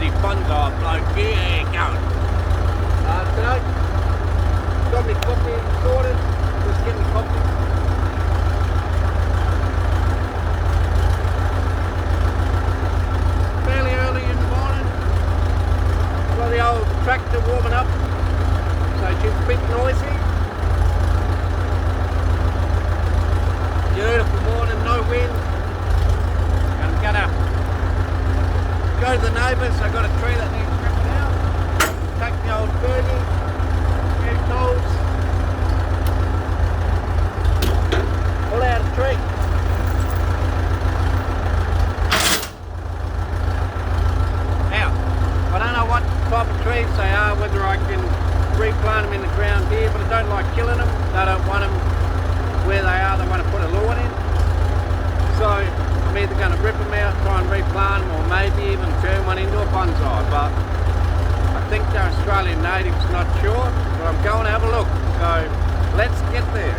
Aussie Bonsai Bloke. Yeah, going. Today, got me coffee sorted. Just getting coffee. Fairly early in the morning. Got the old tractor warming up, so she's a bit noisy. Beautiful morning, no wind. I'm gonna go to the neighbours. I got a tree that needs ripping out. Take the old Fergie, new tools, pull out a tree. Now, I don't know what type of trees they are, whether I can replant them in the ground here, but I don't like killing them. I don't want them where they are. They want to put a lawn in. So I'm either going to rip them out, try and replant them, or maybe even turn one into a bonsai. But I think they're Australian natives, not sure, but I'm going to have a look. So let's get there.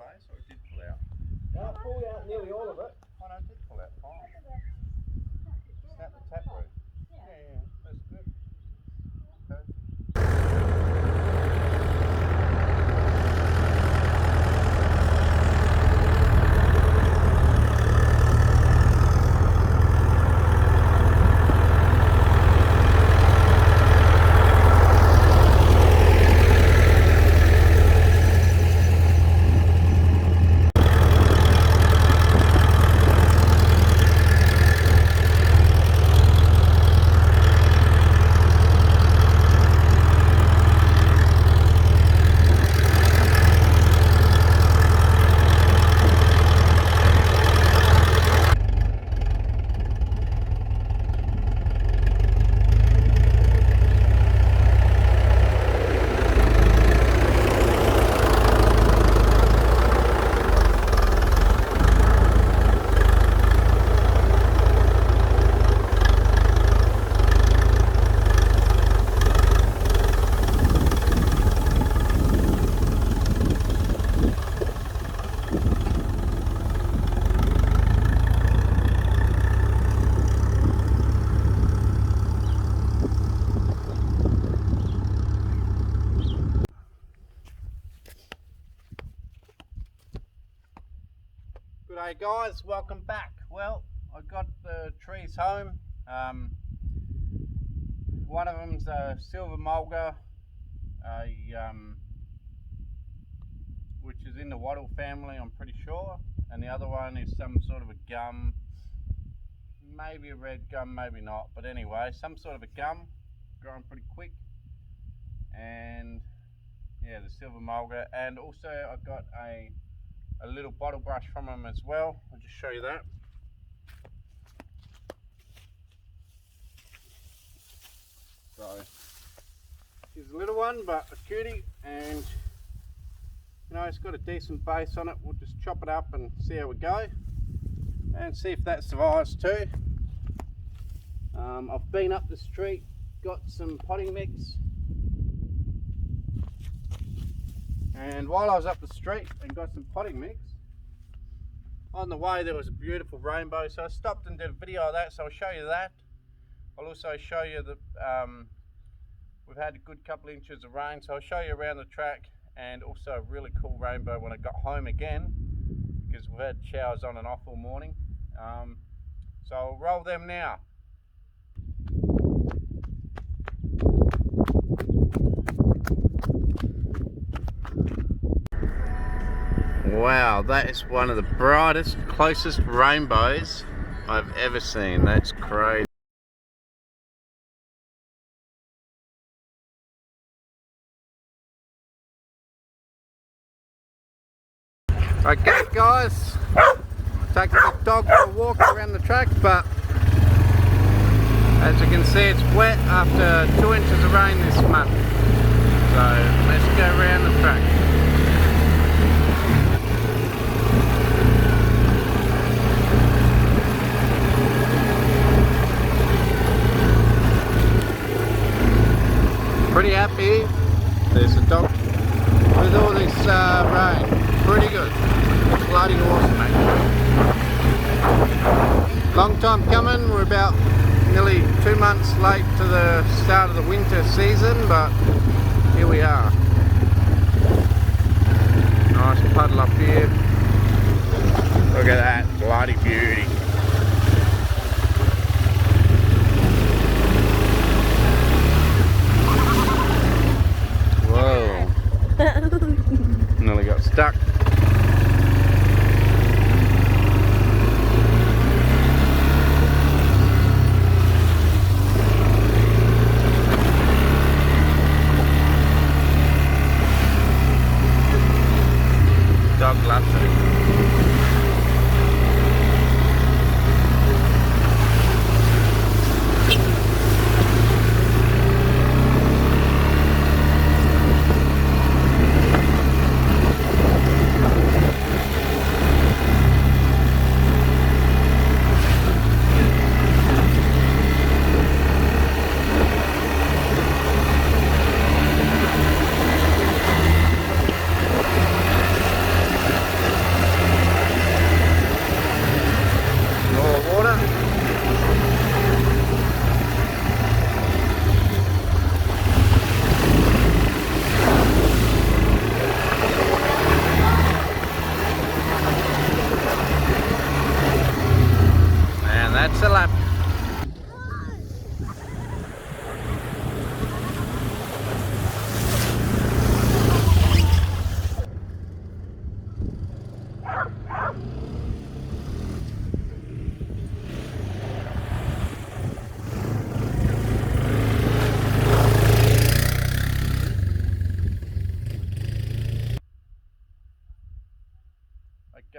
space, or it did pull out? No, I pulled out nearly all of it. Oh no, it did pull out fine. Snap the taproot. Yeah, that's good. Perfect. G'day guys, welcome back. Well, I got the trees home. One of them's a silver mulga, which is in the wattle family, I'm pretty sure, and the other one is some sort of a gum, maybe a red gum, maybe not, but anyway, some sort of a gum, growing pretty quick. And yeah, the silver mulga, and also I got a little bottle brush from them as well. I'll just show you that. So here's a little one, but a cutie, and you know, it's got a decent base on it. We'll just chop it up and see how we go, and see if that survives too. I've been up the street, got some potting mix, and while I was up the street and got some potting mix, on the way there was a beautiful rainbow, so I stopped and did a video of that, so I'll show you that. I'll also show you that we've had a good couple inches of rain, so I'll show you around the track, and also a really cool rainbow when I got home again, because we've had showers on and off all morning. So I'll roll them now. Wow, that is one of the brightest, closest rainbows I've ever seen. That's crazy. Okay guys, taking the dog for a walk around the track, but as you can see it's wet after 2 inches of rain this month. So let's go around the track. Pretty happy. There's a dog with all this rain. Pretty good. Bloody awesome actually. Long time coming. We're about nearly 2 months late to the start of the winter season, but here we are. Nice puddle up here. Look at that bloody beauty. Whoa. Nearly got stuck. Dog loves it.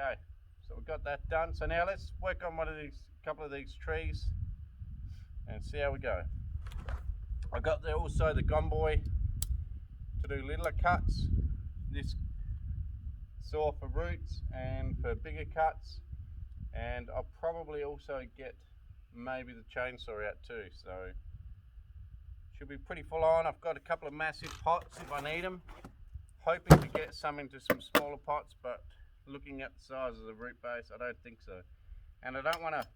Okay, so we've got that done. So now let's work on couple of these trees and see how we go. I've got there also the gomboy to do littler cuts. This saw for roots and for bigger cuts, and I'll probably also get maybe the chainsaw out too, so should be pretty full on. I've got a couple of massive pots if I need them, hoping to get some into some smaller pots, but looking at the size of the root base, I don't think so. And I don't want to,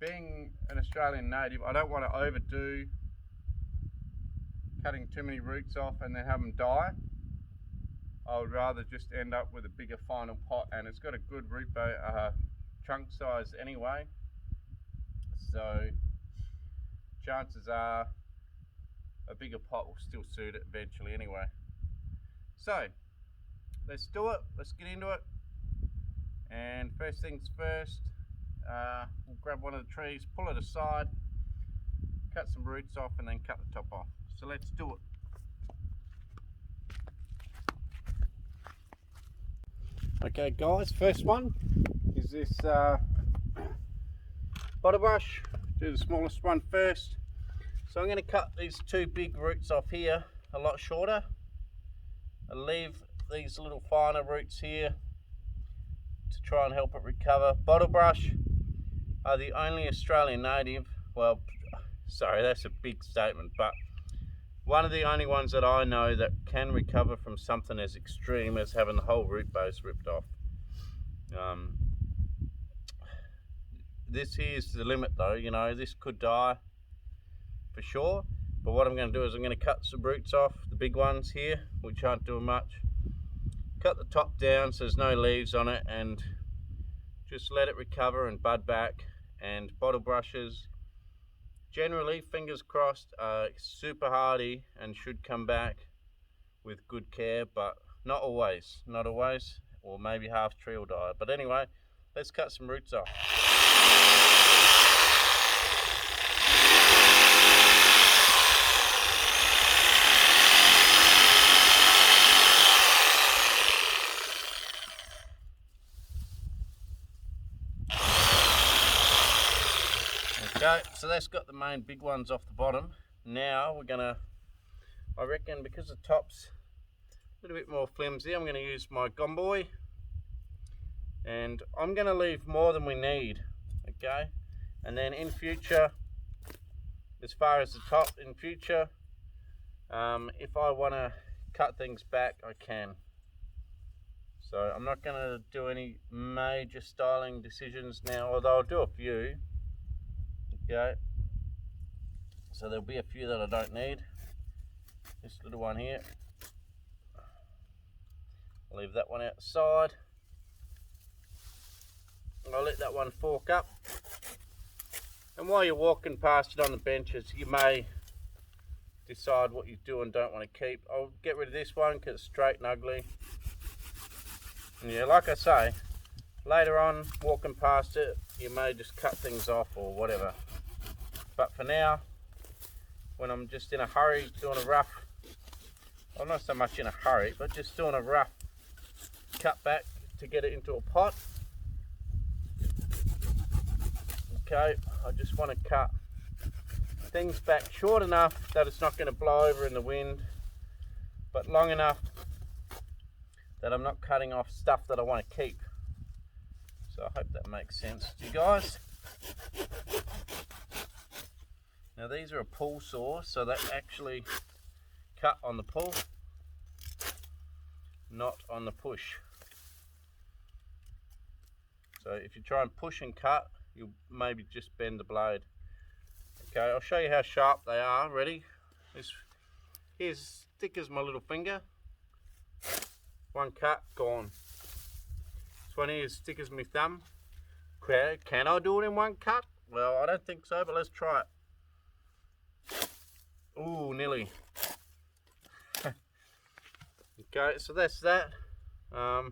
being an Australian native, I don't want to overdo cutting too many roots off and then have them die. I would rather just end up with a bigger final pot, and it's got a good root trunk size anyway, so chances are a bigger pot will still suit it eventually anyway. So let's do it, let's get into it. And first things first, we'll grab one of the trees, pull it aside, cut some roots off, and then cut the top off. So let's do it. Okay guys, first one is this bottle brush. Do the smallest one first. So I'm going to cut these two big roots off here a lot shorter. I'll leave these little finer roots here to try and help it recover. Bottle brush are the only Australian native, well, sorry, that's a big statement, but one of the only ones that I know that can recover from something as extreme as having the whole root base ripped off. This here's the limit though, you know, this could die for sure, but what I'm going to do is I'm going to cut some roots off, the big ones here, which aren't doing much. Cut the top down so there's no leaves on it, and just let it recover and bud back. And bottle brushes, generally, fingers crossed, are super hardy and should come back with good care, but not always, or maybe half tree will die. But anyway, let's cut some roots off. Okay, so that's got the main big ones off the bottom. Now we're gonna, I reckon because the top's a little bit more flimsy, I'm gonna use my gomboy, and I'm gonna leave more than we need, okay? And then in future, as far as the top in future, if I wanna cut things back, I can. So I'm not gonna do any major styling decisions now, although I'll do a few. Okay, so there'll be a few that I don't need. This little one here, I'll leave that one outside. I'll let that one fork up, and while you're walking past it on the benches, you may decide what you do and don't want to keep. I'll get rid of this one because it's straight and ugly. And yeah, like I say, later on walking past it, you may just cut things off or whatever. But for now, when I'm just in a hurry, doing a rough, well, not so much in a hurry, but just doing a rough cut back to get it into a pot. Okay, I just want to cut things back short enough that it's not going to blow over in the wind, but long enough that I'm not cutting off stuff that I want to keep. So I hope that makes sense to you guys. Now these are a pull saw, so they actually cut on the pull, not on the push. So if you try and push and cut, you'll maybe just bend the blade. Okay, I'll show you how sharp they are. Ready? Here's as thick as my little finger. One cut, gone. This one here is as thick as my thumb. Can I do it in one cut? Well, I don't think so, but let's try it. Ooh, nearly. Okay, so that's that. I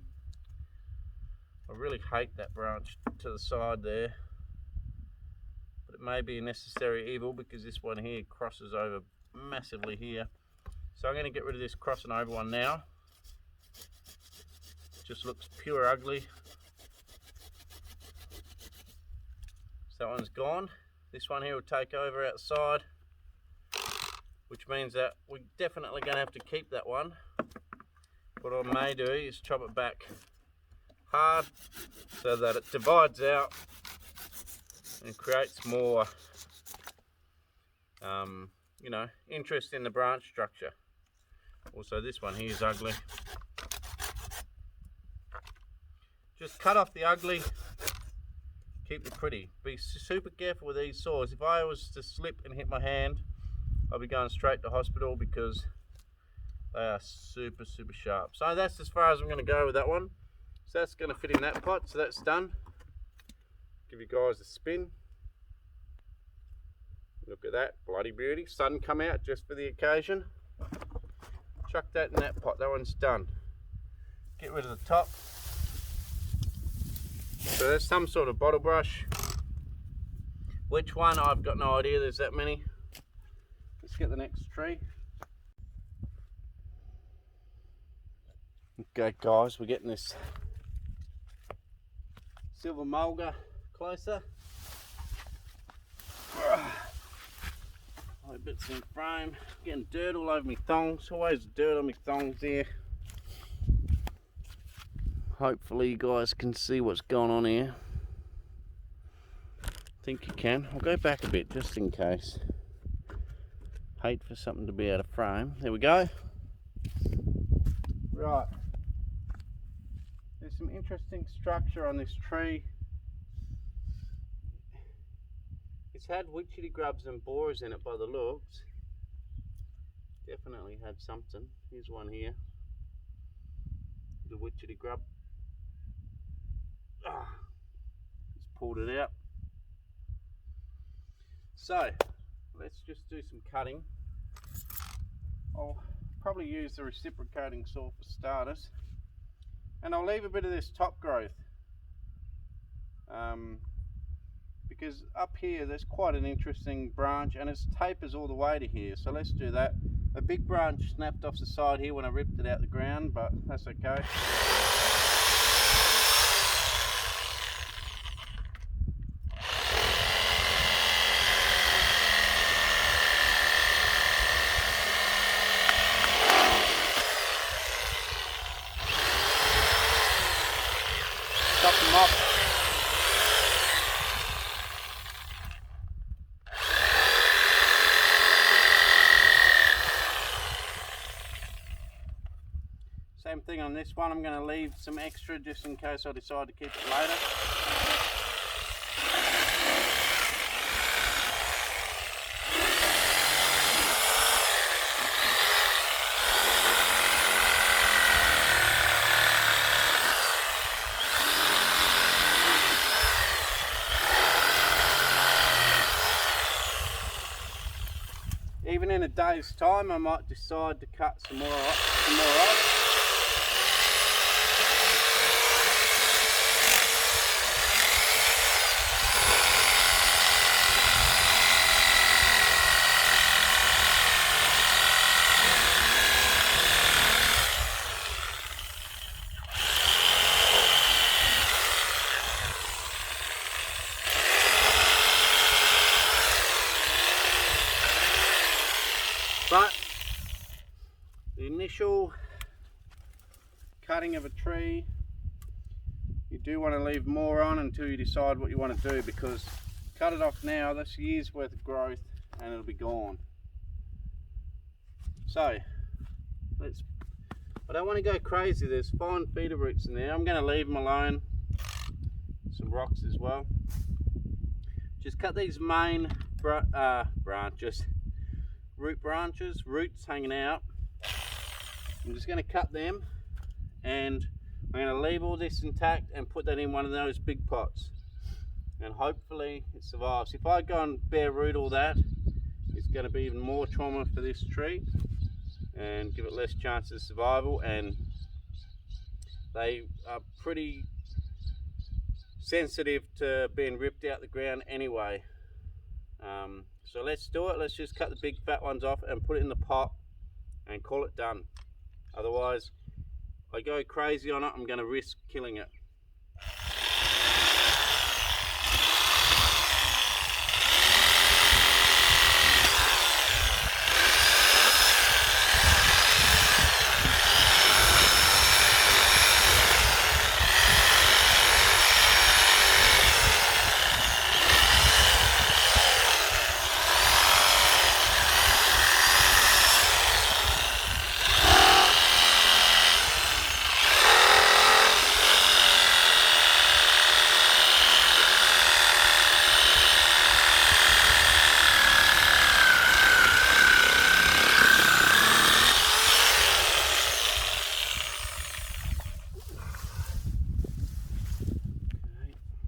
really hate that branch to the side there, but it may be a necessary evil because this one here crosses over massively here. So I'm going to get rid of this crossing over one now. Just looks pure ugly. So that one's gone. This one here will take over outside, which means that we're definitely going to have to keep that one. What I may do is chop it back hard so that it divides out and creates more you know, interest in the branch structure. Also, this one here is ugly. Just cut off the ugly, keep the pretty. Be super careful with these saws. If I was to slip and hit my hand, I'll be going straight to hospital because they are super sharp. So that's as far as I'm going to go with that one. So that's going to fit in that pot, so that's done. Give you guys a spin. Look at that, bloody beauty. Sun come out just for the occasion. Chuck that in that pot, that one's done. Get rid of the top. So there's some sort of bottle brush. Which one? I've got no idea, there's that many. Let's get the next tree. Okay guys, we're getting this silver mulga closer. Bits in frame, getting dirt all over my thongs, always dirt on my thongs here. Hopefully you guys can see what's going on here. I think you can. I'll go back a bit just in case. Hate for something to be out of frame. There we go. Right. There's some interesting structure on this tree. It's had witchetty grubs and borers in it by the looks. Definitely had something. Here's one here. The witchetty grub. Just pulled it out. So, let's just do some cutting. I'll probably use the reciprocating saw for starters. And I'll leave a bit of this top growth. Because up here there's quite an interesting branch and it tapers all the way to here, so let's do that. A big branch snapped off the side here when I ripped it out the ground, but that's okay. Chop them off. Same thing on this one. I'm going to leave some extra just in case I decide to keep it later. Even in a day's time, I might decide to cut some more off. But the initial cutting of a tree, you do want to leave more on until you decide what you want to do, because cut it off now, that's years worth of growth and it'll be gone. So I don't want to go crazy. There's fine feeder roots in there. I'm going to leave them alone. Some rocks as well. Just cut these main branches. Roots hanging out. I'm just going to cut them and I'm going to leave all this intact and put that in one of those big pots, and hopefully it survives. If I go and bare root all that, it's going to be even more trauma for this tree and give it less chance of survival, and they are pretty sensitive to being ripped out the ground anyway. So let's do it. Let's just cut the big fat ones off and put it in the pot and call it done. Otherwise I go crazy on it, I'm going to risk killing it.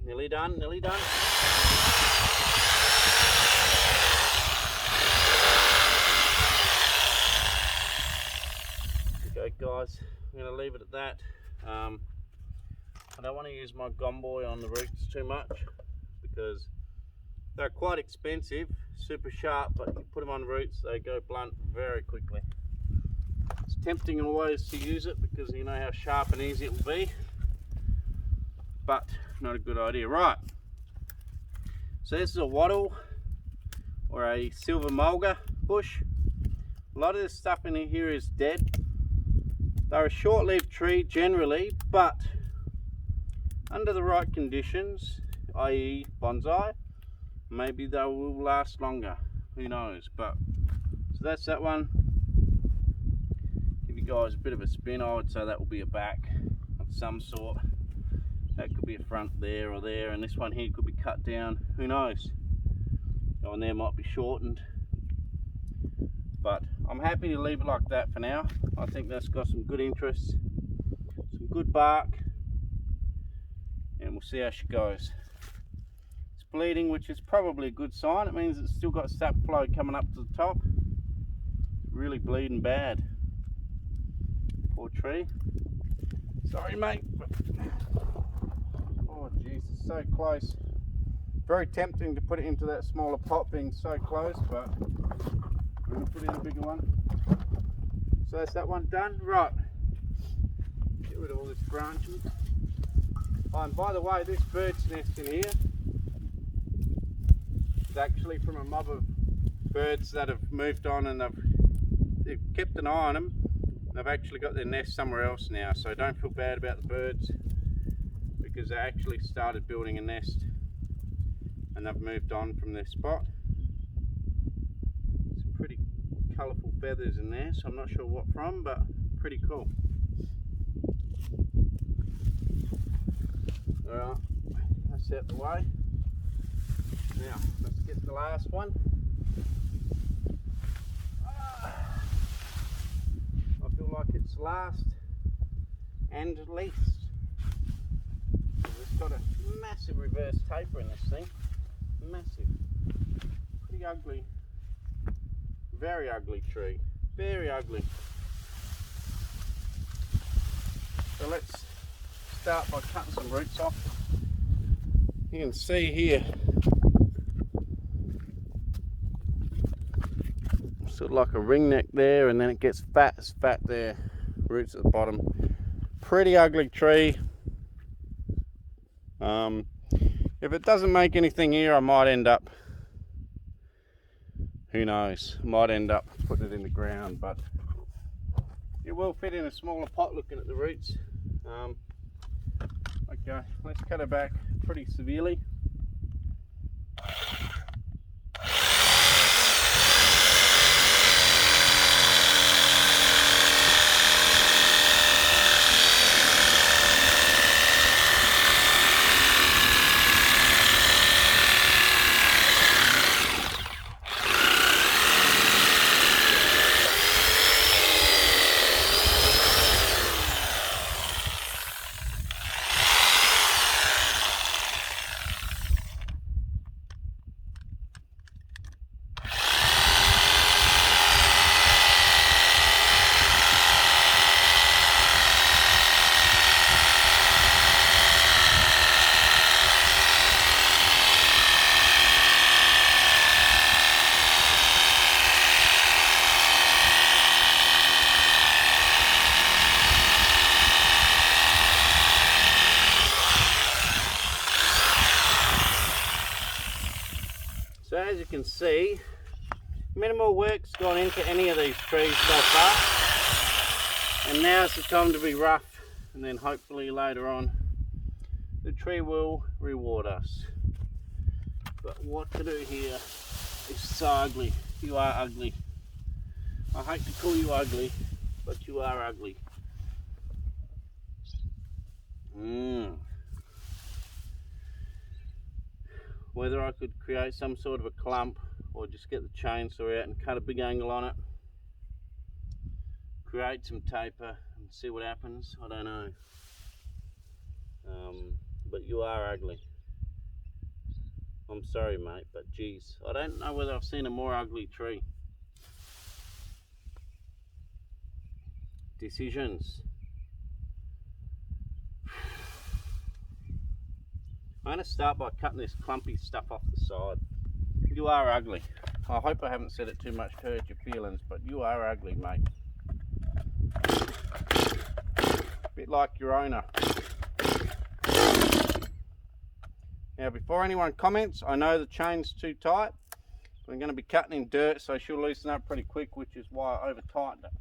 Nearly done, nearly done. Okay guys, I'm going to leave it at that. I don't want to use my gomboy on the roots too much because they're quite expensive, super sharp, but you put them on roots, they go blunt very quickly. It's tempting always to use it because you know how sharp and easy it will be, but not a good idea. Right, so this is a wattle or a silver mulga bush. A lot of this stuff in here is dead. They're a short-lived tree generally, but under the right conditions, i.e. bonsai, maybe they will last longer, who knows. But so that's that one. Give you guys a bit of a spin. I would say that will be a back of some sort. That could be a front there or there, and this one here could be cut down, who knows. That one there might be shortened, but I'm happy to leave it like that for now. I think that's got some good interest, some good bark, and we'll see how she goes. It's bleeding, which is probably a good sign. It means it's still got sap flow coming up to the top. It's really bleeding bad. Poor tree. Sorry mate. Oh jeez, it's so close. Very tempting to put it into that smaller pot being so close, but I'm going to put in a bigger one. So that's that one done. Right, get rid of all this branching. Oh, and by the way, this bird's nest in here is actually from a mob of birds that have moved on, and they've kept an eye on them. They've actually got their nest somewhere else now, so don't feel bad about the birds, because they actually started building a nest and they've moved on from their spot. Some pretty colourful feathers in there, so I'm not sure what from, but pretty cool. Alright, that's out the way. Now, let's get the last one. I feel like it's last and least. It's got a massive reverse taper in this thing. Massive. Pretty ugly. Very ugly tree. Very ugly. So let's start by cutting some roots off. You can see here, sort of like a ring neck there, and then it gets fat as fat there. Roots at the bottom. Pretty ugly tree. If it doesn't make anything here, I might end up, who knows, might end up putting it in the ground, but it will fit in a smaller pot looking at the roots. Okay, let's cut it back pretty severely. can see, minimal work's gone into any of these trees so far, and now's the time to be rough, and then hopefully later on the tree will reward us. But what to do here is so ugly. You are ugly. I hate to call you ugly, but you are ugly. Whether I could create some sort of a clump or just get the chainsaw out and cut a big angle on it, create some taper and see what happens, I don't know. But you are ugly. I'm sorry, mate, but geez, I don't know whether I've seen a more ugly tree. Decisions. I'm going to start by cutting this clumpy stuff off the side. You are ugly. I hope I haven't said it too much to hurt your feelings, but you are ugly, mate. Bit like your owner. Now, before anyone comments, I know the chain's too tight. I'm going to be cutting in dirt, so she'll loosen up pretty quick, which is why I over-tightened it.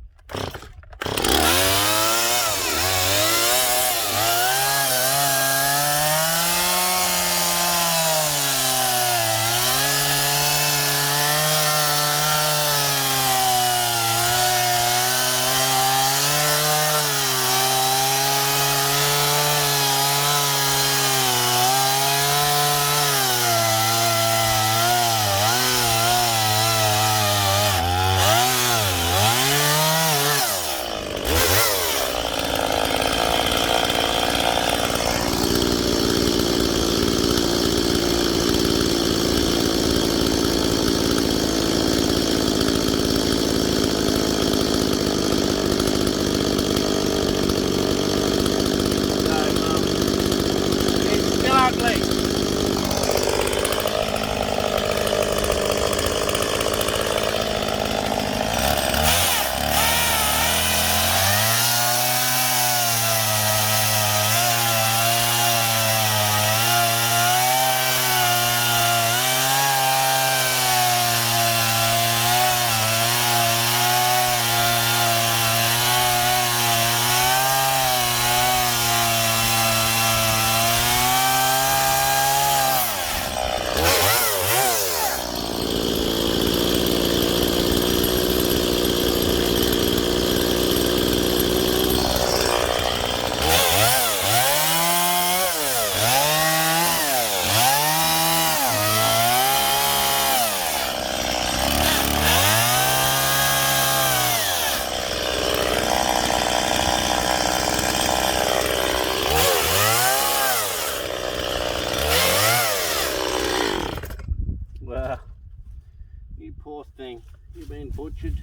Poor thing, you've been butchered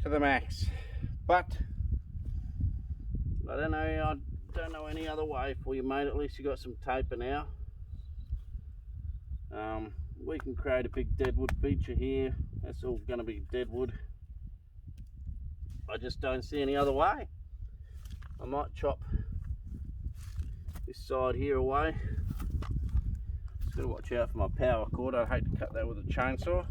to the max. But I don't know any other way for you, mate. At least you got some taper now. We can create a big deadwood feature here. That's all going to be deadwood. I just don't see any other way. I might chop this side here away. Just got to watch out for my power cord. I'd hate to cut that with a chainsaw.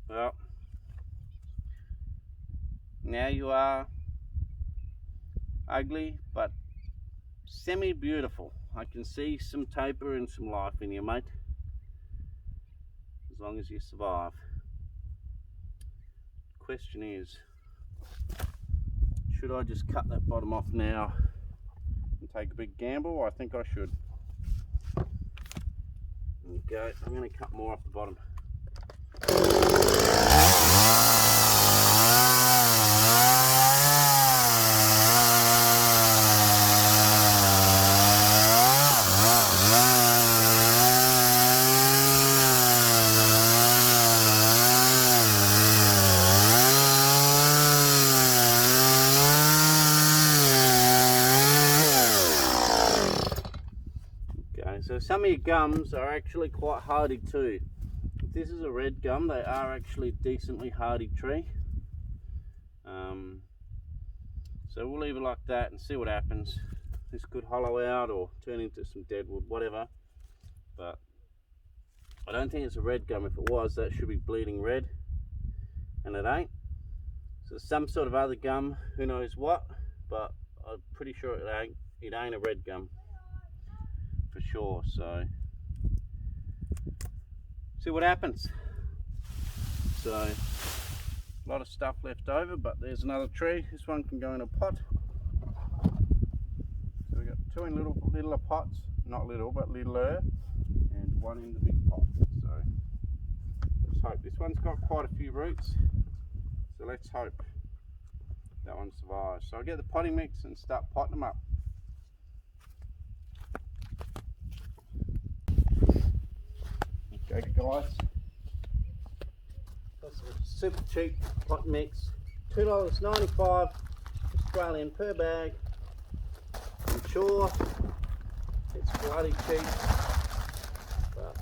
Well, now you are ugly but semi-beautiful. I can see some taper and some life in you, mate, as long as you survive. Question is, should I just cut that bottom off now and take a big gamble? I think I should. Okay, I'm going to cut more off the bottom. So some of your gums are actually quite hardy too. If this is a red gum, they are actually a decently hardy tree. So we'll leave it like that and see what happens. This could hollow out or turn into some dead wood, whatever. But I don't think it's a red gum. If it was, that should be bleeding red, and it ain't. So some sort of other gum, who knows what, but I'm pretty sure it ain't a red gum for sure. So see what happens. So a lot of stuff left over, but there's another tree. This one can go in a pot. So we've got two in littler pots, not little but littler, and one in the big pot. So let's hope. This one's got quite a few roots, so let's hope that one survives. So I'll get the potting mix and start potting them up. Okay guys, that's a super cheap pot mix, $2.95 Australian per bag. I'm sure it's bloody cheap, but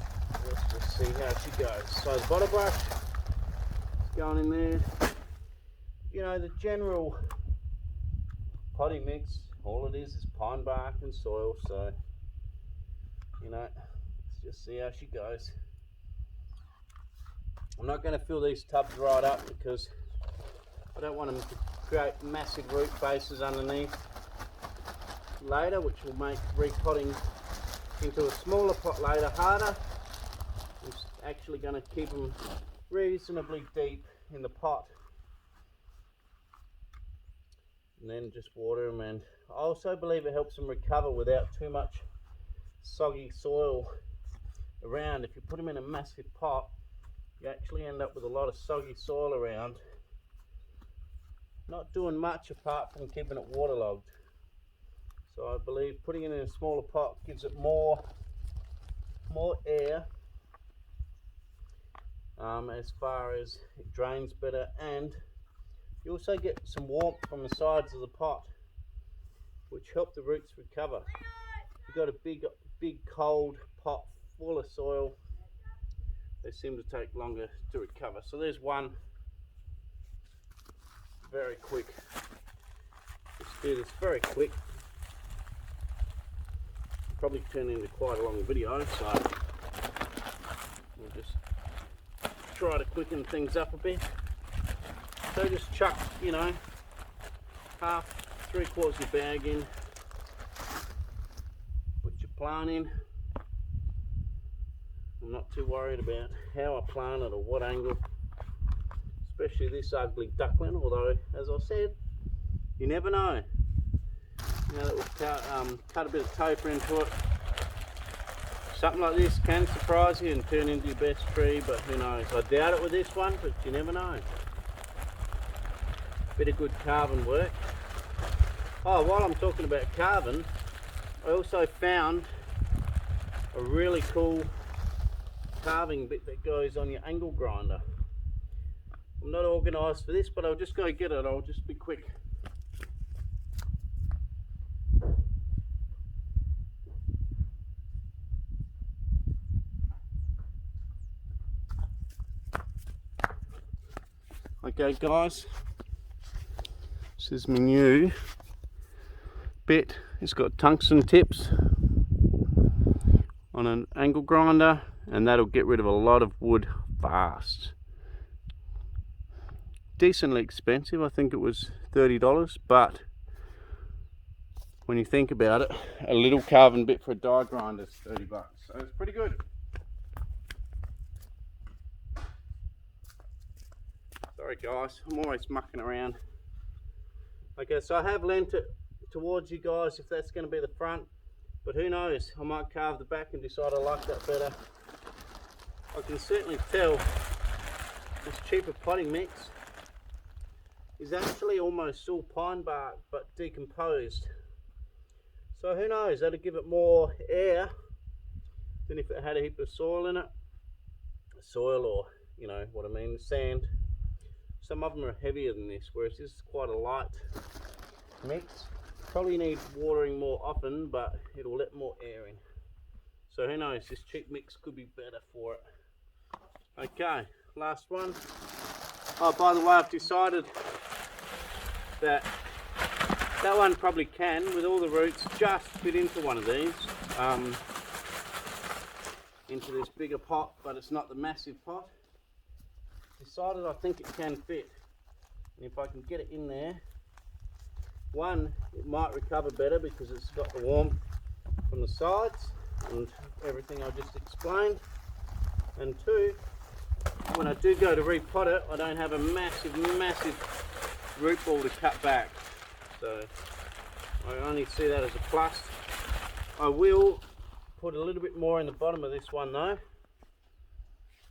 let's just see how she goes. So the bottle brush is going in there. You know, the general potting mix, all it is pine bark and soil, so you know, let's just see how she goes. I'm not going to fill these tubs right up because I don't want them to create massive root bases underneath later, which will make repotting into a smaller pot later harder. I'm actually going to keep them reasonably deep in the pot and then just water them. And I also believe it helps them recover without too much soggy soil around. If you put them in a massive pot, you actually end up with a lot of soggy soil around, not doing much apart from keeping it waterlogged. So I believe putting it in a smaller pot gives it more air, as far as it drains better, and you also get some warmth from the sides of the pot, which help the roots recover. If you've got a big cold pot full of soil, they seem to take longer to recover. So there's one, very quick. Let's do this very quick. Probably turn into quite a long video, so we'll just try to quicken things up a bit. So just chuck, you know, half, 3/4 of your bag in, put your plant in. I'm not too worried about how I plant it or what angle, especially this ugly duckling, although as I said, you never know. Now that we've cut a bit of toper into it, something like this can surprise you and turn into your best tree, but who knows. I doubt it with this one, but you never know. Bit of good carving work. Oh, while I'm talking about carving, I also found a really cool carving bit that goes on your angle grinder. I'm not organised for this, but I'll just go get it. I'll just be quick. Okay guys, this is my new bit. It's got tungsten tips on an angle grinder, and that'll get rid of a lot of wood fast. Decently expensive, I think it was $30, but when you think about it, a little carving bit for a die grinder is $30, so it's pretty good. Sorry guys, I'm always mucking around. Okay, so I have lent it towards you guys if that's going to be the front, but who knows, I might carve the back and decide I like that better. I can certainly tell this cheaper potting mix is actually almost all pine bark but decomposed. So who knows, that'll give it more air than if it had a heap of soil in it. Soil, or you know what I mean, sand. Some of them are heavier than this, whereas this is quite a light mix. Probably need watering more often, but it'll let more air in. So who knows, this cheap mix could be better for it. Okay, last one. Oh, by the way, I've decided that that one probably can, with all the roots, just fit into one of these. Into this bigger pot, but it's not the massive pot. Decided I think it can fit. And if I can get it in there, one, it might recover better because it's got the warmth from the sides and everything I just explained. And two, when I do go to repot it, I don't have a massive root ball to cut back. So I only see that as a plus. I will put a little bit more in the bottom of this one though.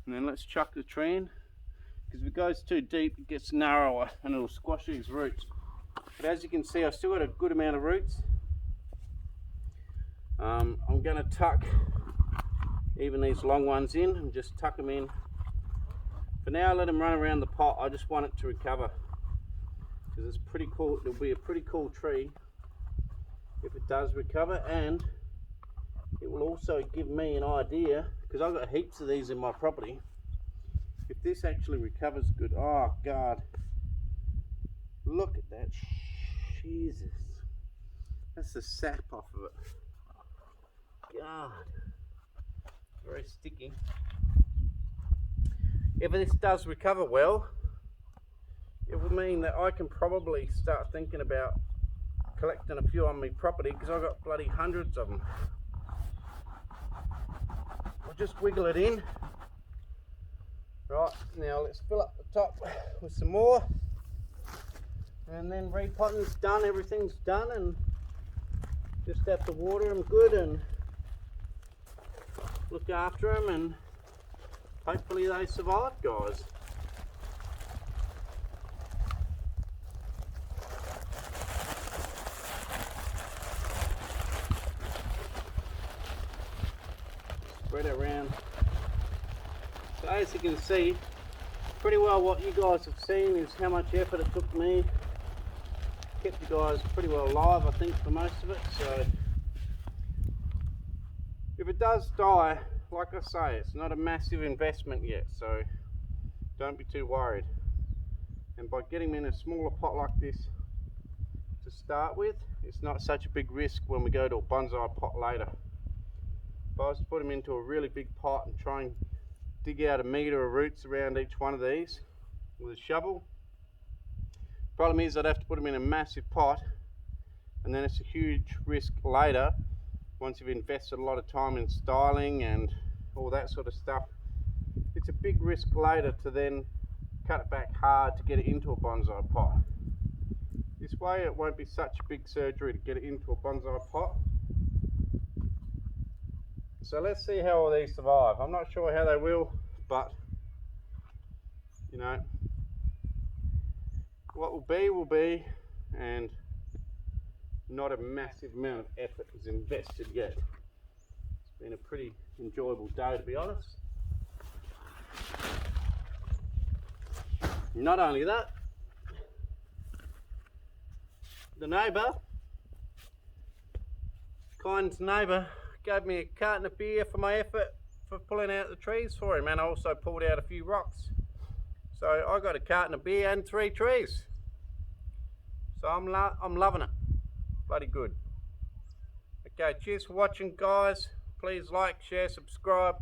And then let's chuck the tree in. Because if it goes too deep, it gets narrower and it'll squash these roots. But as you can see, I've still got a good amount of roots. I'm going to tuck even these long ones in and just tuck them in. For now, let them run around the pot. I just want it to recover. Because it's pretty cool. It'll be a pretty cool tree if it does recover, and it will also give me an idea, because I've got heaps of these in my property. If this actually recovers good, oh God, look at that, Jesus, that's the sap off of it. God, very sticky. If this does recover well, it will mean that I can probably start thinking about collecting a few on my property, because I've got bloody hundreds of them. I'll just wiggle it in. Right, now let's fill up the top with some more, and then repotting's done, everything's done, and just have to water them good and look after them, and hopefully they survive, guys. Spread it around. So as you can see, pretty well what you guys have seen is how much effort it took me. Kept you guys pretty well alive, I think, for most of it. So if it does die, like I say, it's not a massive investment yet, so don't be too worried. And by getting them in a smaller pot like this to start with, it's not such a big risk when we go to a bonsai pot later. If I was to put them into a really big pot and try and dig out 1 metre of roots around each one of these with a shovel, problem is I'd have to put them in a massive pot, and then it's a huge risk later once you've invested a lot of time in styling and all that sort of stuff. It's a big risk later to then cut it back hard to get it into a bonsai pot. This way it won't be such a big surgery to get it into a bonsai pot. So let's see how all these survive. I'm not sure how they will, but you know, what will be, and not a massive amount of effort is invested yet. It's been a pretty enjoyable day, to be honest. Not only that, the neighbour, kind neighbour, gave me a carton of beer for my effort for pulling out the trees for him, and I also pulled out a few rocks. So I got a carton of beer and 3 trees. So I'm loving it. Bloody good. Okay, cheers for watching, guys. Please like, share, subscribe.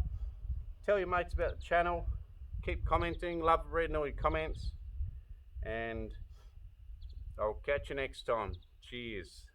Tell your mates about the channel. Keep commenting. Love reading all your comments. And I'll catch you next time. Cheers.